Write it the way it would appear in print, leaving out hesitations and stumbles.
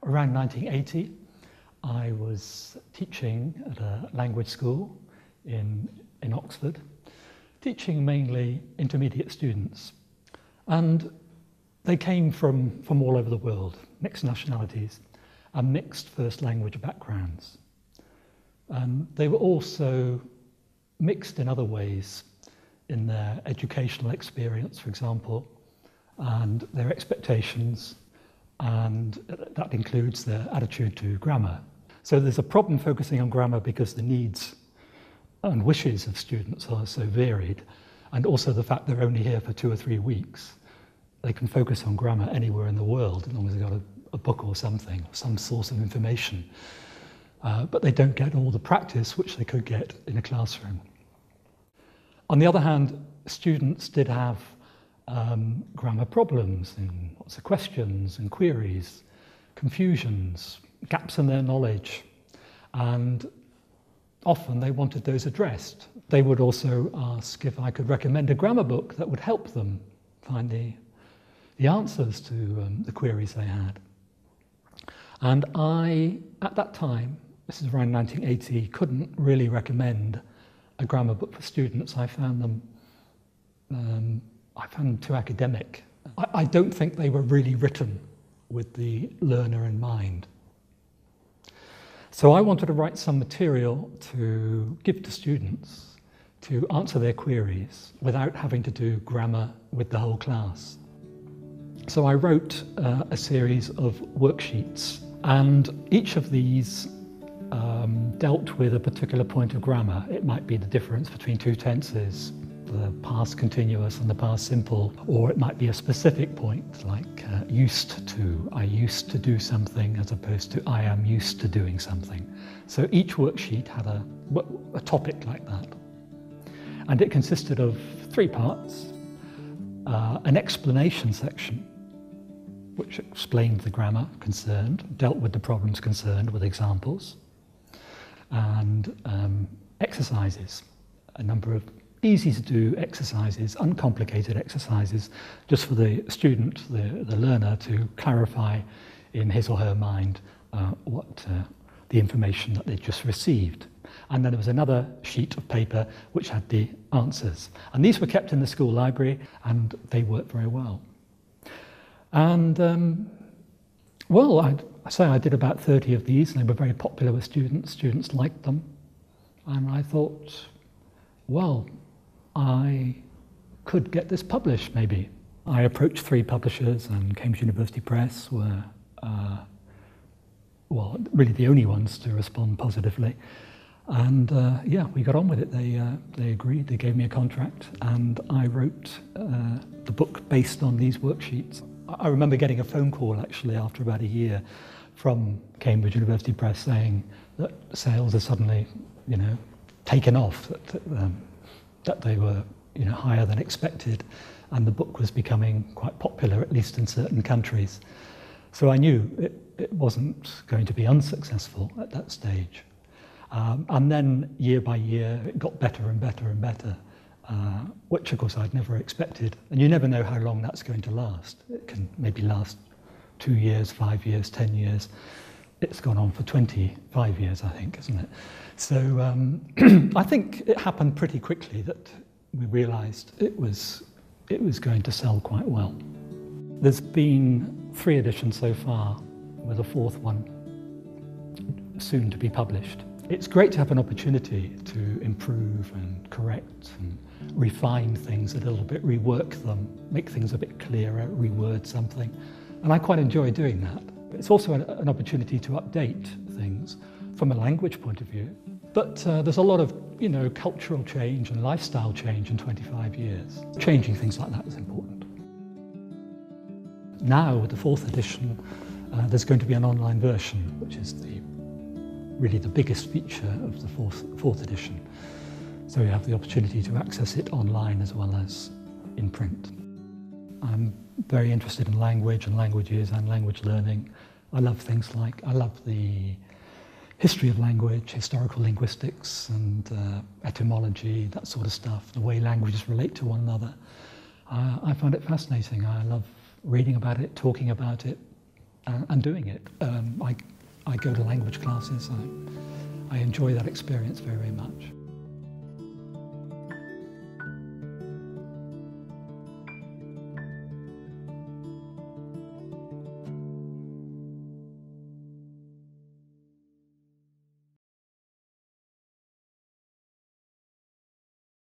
Around 1980, I was teaching at a language school in Oxford, teaching mainly intermediate students. And they came from all over the world, mixed nationalities and mixed first language backgrounds. And they were also mixed in other ways in their educational experience, for example, and their expectations, and that includes their attitude to grammar. So there's a problem focusing on grammar because the needs and wishes of students are so varied, and also the fact they're only here for 2 or 3 weeks. They can focus on grammar anywhere in the world as long as they've got a book or something, some source of information. But they don't get all the practice which they could get in a classroom. On the other hand, students did have grammar problems in lots of questions and queries, confusions, gaps in their knowledge, and often they wanted those addressed. They would also ask if I could recommend a grammar book that would help them find the answers to the queries they had. And I, at that time, this is around 1980, couldn't really recommend a grammar book for students. I found them too academic. I don't think they were really written with the learner in mind. So I wanted to write some material to give to students to answer their queries without having to do grammar with the whole class. So I wrote a series of worksheets, and each of these dealt with a particular point of grammar. It might be the difference between 2 tenses, the past continuous and the past simple, or it might be a specific point like used to. I used to do something as opposed to I am used to doing something. So each worksheet had a topic like that. And it consisted of 3 parts. An explanation section, which explained the grammar concerned, dealt with the problems concerned with examples, and exercises, a number of easy to do exercises, uncomplicated exercises, just for the student, the learner, to clarify in his or her mind what the information that they just received. And then there was another sheet of paper which had the answers. And these were kept in the school library, and they worked very well. And well, I did about 30 of these, and they were very popular with students. Students liked them. And I thought, well, I could get this published, maybe. I approached 3 publishers, and Cambridge University Press were, well, really the only ones to respond positively. And yeah, we got on with it. They agreed, they gave me a contract, and I wrote the book based on these worksheets. I remember getting a phone call, actually, after about a year from Cambridge University Press saying that sales had suddenly, taken off, that they were, higher than expected, and the book was becoming quite popular, at least in certain countries. So I knew it wasn't going to be unsuccessful at that stage. And then year by year, it got better and better and better, which of course I'd never expected. And you never know how long that's going to last. It can maybe last 2 years, 5 years, 10 years. It's gone on for 25 years, I think, isn't it? So I think it happened pretty quickly that we realized it was going to sell quite well. There's been 3 editions so far, with a 4th one soon to be published. It's great to have an opportunity to improve and correct and refine things a little bit, rework them, make things a bit clearer, reword something. And I quite enjoy doing that. It's also an opportunity to update things from a language point of view. But there's a lot of, cultural change and lifestyle change in 25 years. Changing things like that is important. Now, with the 4th edition, there's going to be an online version, which is really the biggest feature of the 4th edition. So you have the opportunity to access it online as well as in print. I'm very interested in language and languages and language learning. I love things like, I love the history of language, historical linguistics and etymology, that sort of stuff, the way languages relate to one another. I find it fascinating. I love reading about it, talking about it, and doing it. I go to language classes. I enjoy that experience very, very much.